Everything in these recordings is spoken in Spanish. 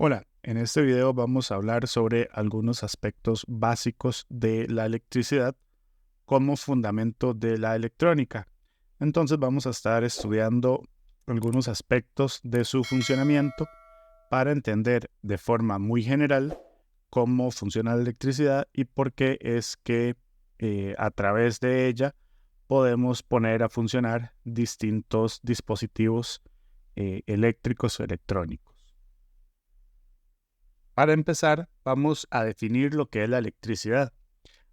Hola, en este video vamos a hablar sobre algunos aspectos básicos de la electricidad como fundamento de la electrónica. Entonces vamos a estar estudiando algunos aspectos de su funcionamiento para entender de forma muy general cómo funciona la electricidad y por qué es que a través de ella podemos poner a funcionar distintos dispositivos eléctricos o electrónicos. Para empezar, vamos a definir lo que es la electricidad.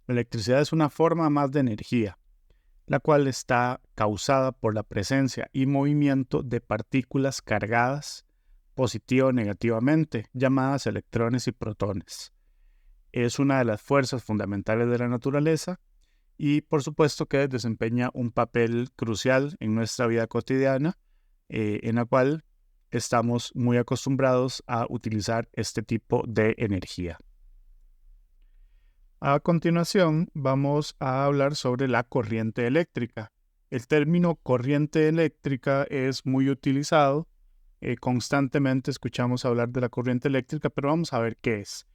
La electricidad es una forma más de energía, la cual está causada por la presencia y movimiento de partículas cargadas positiva o negativamente, llamadas electrones y protones. Es una de las fuerzas fundamentales de la naturaleza y por supuesto que desempeña un papel crucial en nuestra vida cotidiana, en la cual estamos muy acostumbrados a utilizar este tipo de energía. A continuación, vamos a hablar sobre la corriente eléctrica. El término corriente eléctrica es muy utilizado. Constantemente escuchamos hablar de la corriente eléctrica, pero vamos a ver qué es.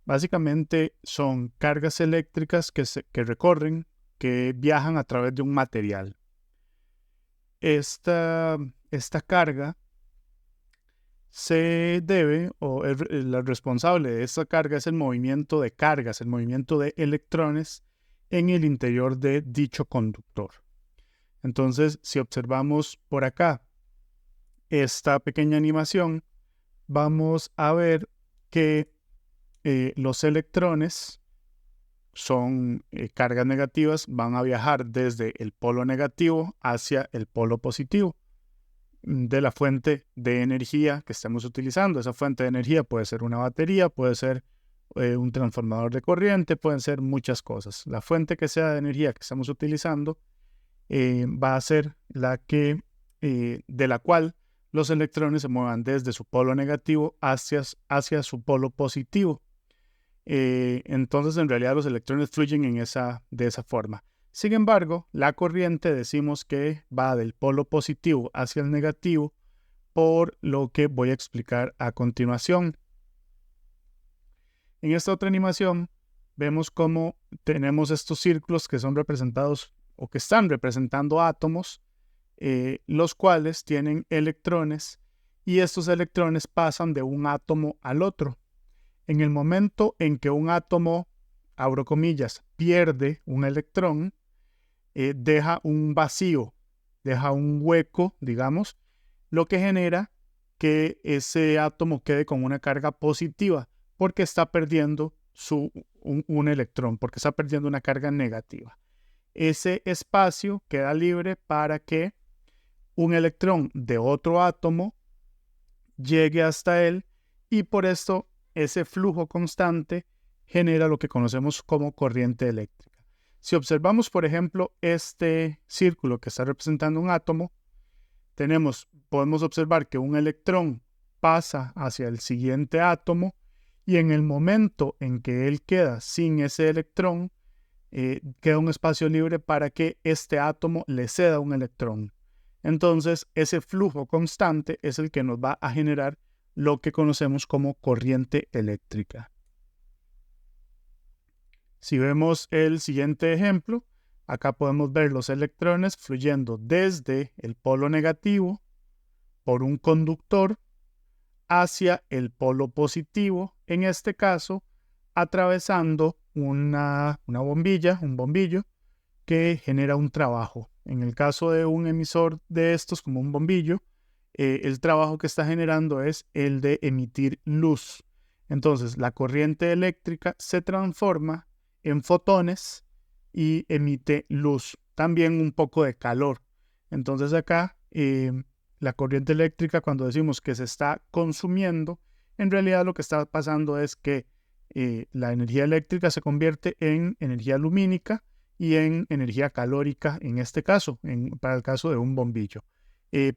Básicamente son cargas eléctricas que recorren, que viajan a través de un material. Esta carga se debe, la responsable de esta carga es el movimiento de cargas, el movimiento de electrones en el interior de dicho conductor. Entonces, si observamos por acá esta pequeña animación, vamos a ver que los electrones son cargas negativas, van a viajar desde el polo negativo hacia el polo positivo de la fuente de energía que estemos utilizando. Esa fuente de energía puede ser una batería, puede ser un transformador de corriente, pueden ser muchas cosas. La fuente que sea de energía que estamos utilizando va a ser la que, de la cual los electrones se muevan desde su polo negativo hacia su polo positivo. Entonces, en realidad, los electrones fluyen de esa forma. Sin embargo, la corriente decimos que va del polo positivo hacia el negativo, por lo que voy a explicar a continuación. En esta otra animación vemos cómo tenemos estos círculos que son representados o que están representando átomos, los cuales tienen electrones y estos electrones pasan de un átomo al otro. En el momento en que un átomo, abro comillas, pierde un electrón, deja un vacío, deja un hueco, digamos, lo que genera que ese átomo quede con una carga positiva porque está perdiendo un electrón, porque está perdiendo una carga negativa. Ese espacio queda libre para que un electrón de otro átomo llegue hasta él y por esto ese flujo constante genera lo que conocemos como corriente eléctrica. Si observamos, por ejemplo, este círculo que está representando un átomo, podemos observar que un electrón pasa hacia el siguiente átomo y en el momento en que él queda sin ese electrón, queda un espacio libre para que este átomo le ceda un electrón. Entonces, ese flujo constante es el que nos va a generar lo que conocemos como corriente eléctrica. Si vemos el siguiente ejemplo, acá podemos ver los electrones fluyendo desde el polo negativo por un conductor hacia el polo positivo, en este caso, atravesando una bombilla, un bombillo, que genera un trabajo. En el caso de un emisor de estos, como un bombillo, el trabajo que está generando es el de emitir luz. Entonces, la corriente eléctrica se transforma en fotones y emite luz, también un poco de calor. Entonces acá, la corriente eléctrica, cuando decimos que se está consumiendo, en realidad lo que está pasando es que la energía eléctrica se convierte en energía lumínica y en energía calórica en este caso, para el caso de un bombillo.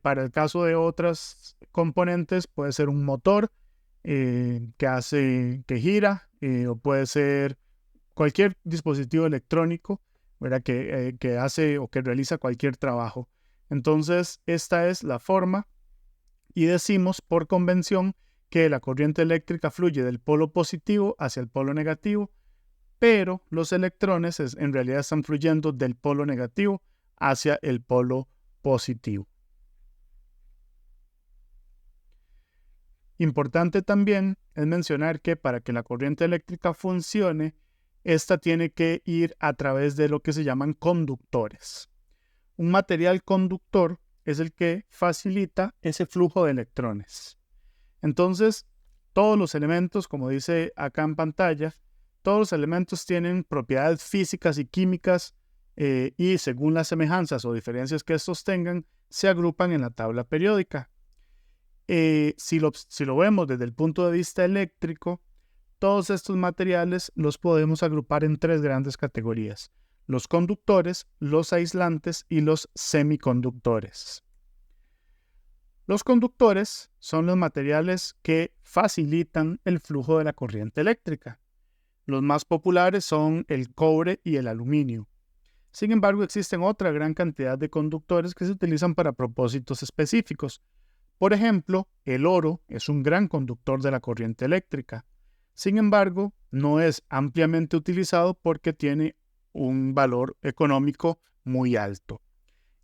Para el caso de otros componentes puede ser un motor que gira, o puede ser cualquier dispositivo electrónico, ¿verdad? Que hace o que realiza cualquier trabajo. Entonces, esta es la forma y decimos por convención que la corriente eléctrica fluye del polo positivo hacia el polo negativo, pero los electrones en realidad están fluyendo del polo negativo hacia el polo positivo. Importante también es mencionar que para que la corriente eléctrica funcione, esta tiene que ir a través de lo que se llaman conductores. Un material conductor es el que facilita ese flujo de electrones. Entonces, todos los elementos, como dice acá en pantalla, todos los elementos tienen propiedades físicas y químicas y según las semejanzas o diferencias que estos tengan, se agrupan en la tabla periódica. Si lo vemos desde el punto de vista eléctrico, todos estos materiales los podemos agrupar en tres grandes categorías: los conductores, los aislantes y los semiconductores. Los conductores son los materiales que facilitan el flujo de la corriente eléctrica. Los más populares son el cobre y el aluminio. Sin embargo, existen otra gran cantidad de conductores que se utilizan para propósitos específicos. Por ejemplo, el oro es un gran conductor de la corriente eléctrica. Sin embargo, no es ampliamente utilizado porque tiene un valor económico muy alto.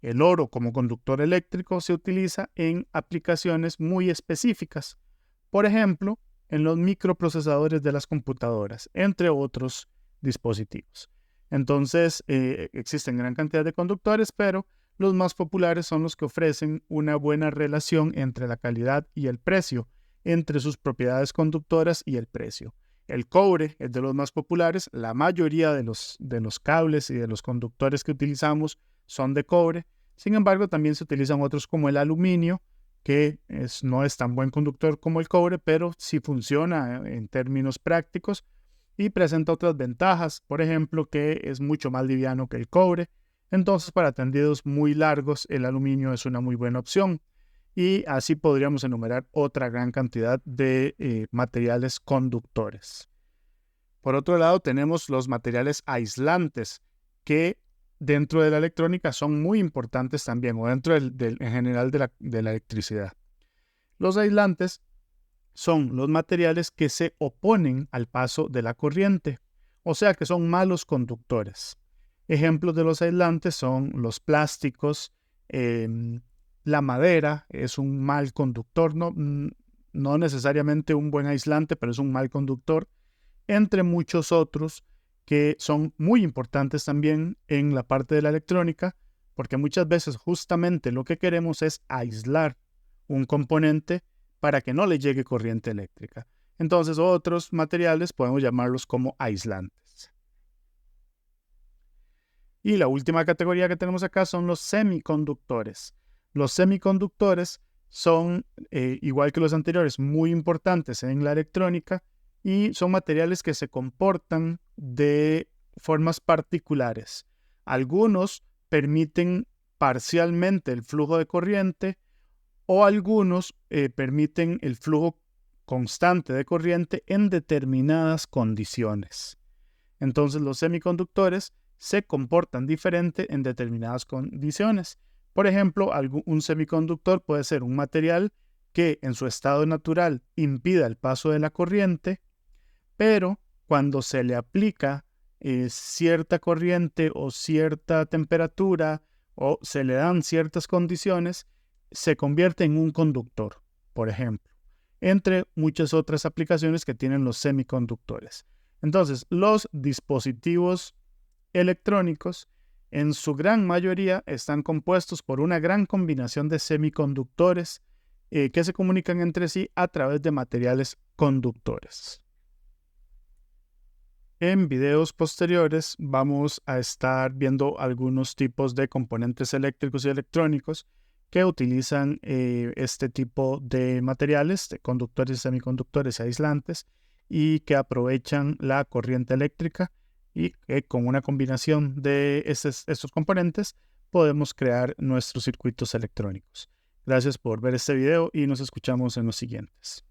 El oro como conductor eléctrico se utiliza en aplicaciones muy específicas. Por ejemplo, en los microprocesadores de las computadoras, entre otros dispositivos. Entonces, existen gran cantidad de conductores, pero los más populares son los que ofrecen una buena relación entre la calidad y el precio, entre sus propiedades conductoras y el precio. El cobre es de los más populares. La mayoría de los cables y de los conductores que utilizamos son de cobre. Sin embargo, también se utilizan otros como el aluminio, que no es tan buen conductor como el cobre, pero sí funciona en términos prácticos y presenta otras ventajas. Por ejemplo, que es mucho más liviano que el cobre. Entonces, para tendidos muy largos, el aluminio es una muy buena opción. Y así podríamos enumerar otra gran cantidad de materiales conductores. Por otro lado, tenemos los materiales aislantes, que dentro de la electrónica son muy importantes también, o dentro en general de la electricidad. Los aislantes son los materiales que se oponen al paso de la corriente, o sea que son malos conductores. Ejemplos de los aislantes son los plásticos, la madera es un mal conductor, no necesariamente un buen aislante, pero es un mal conductor, entre muchos otros que son muy importantes también en la parte de la electrónica, porque muchas veces justamente lo que queremos es aislar un componente para que no le llegue corriente eléctrica. Entonces, otros materiales podemos llamarlos como aislantes. Y la última categoría que tenemos acá son los semiconductores. Los semiconductores son, igual que los anteriores, muy importantes en la electrónica y son materiales que se comportan de formas particulares. Algunos permiten parcialmente el flujo de corriente o algunos permiten el flujo constante de corriente en determinadas condiciones. Entonces, los semiconductores se comportan diferente en determinadas condiciones. Por ejemplo, un semiconductor puede ser un material que en su estado natural impida el paso de la corriente, pero cuando se le aplica cierta corriente o cierta temperatura o se le dan ciertas condiciones, se convierte en un conductor, por ejemplo, entre muchas otras aplicaciones que tienen los semiconductores. Entonces, los dispositivos electrónicos en su gran mayoría están compuestos por una gran combinación de semiconductores que se comunican entre sí a través de materiales conductores. En videos posteriores vamos a estar viendo algunos tipos de componentes eléctricos y electrónicos que utilizan este tipo de materiales, de conductores, semiconductores y aislantes, y que aprovechan la corriente eléctrica y con una combinación de estos componentes podemos crear nuestros circuitos electrónicos. Gracias por ver este video y nos escuchamos en los siguientes.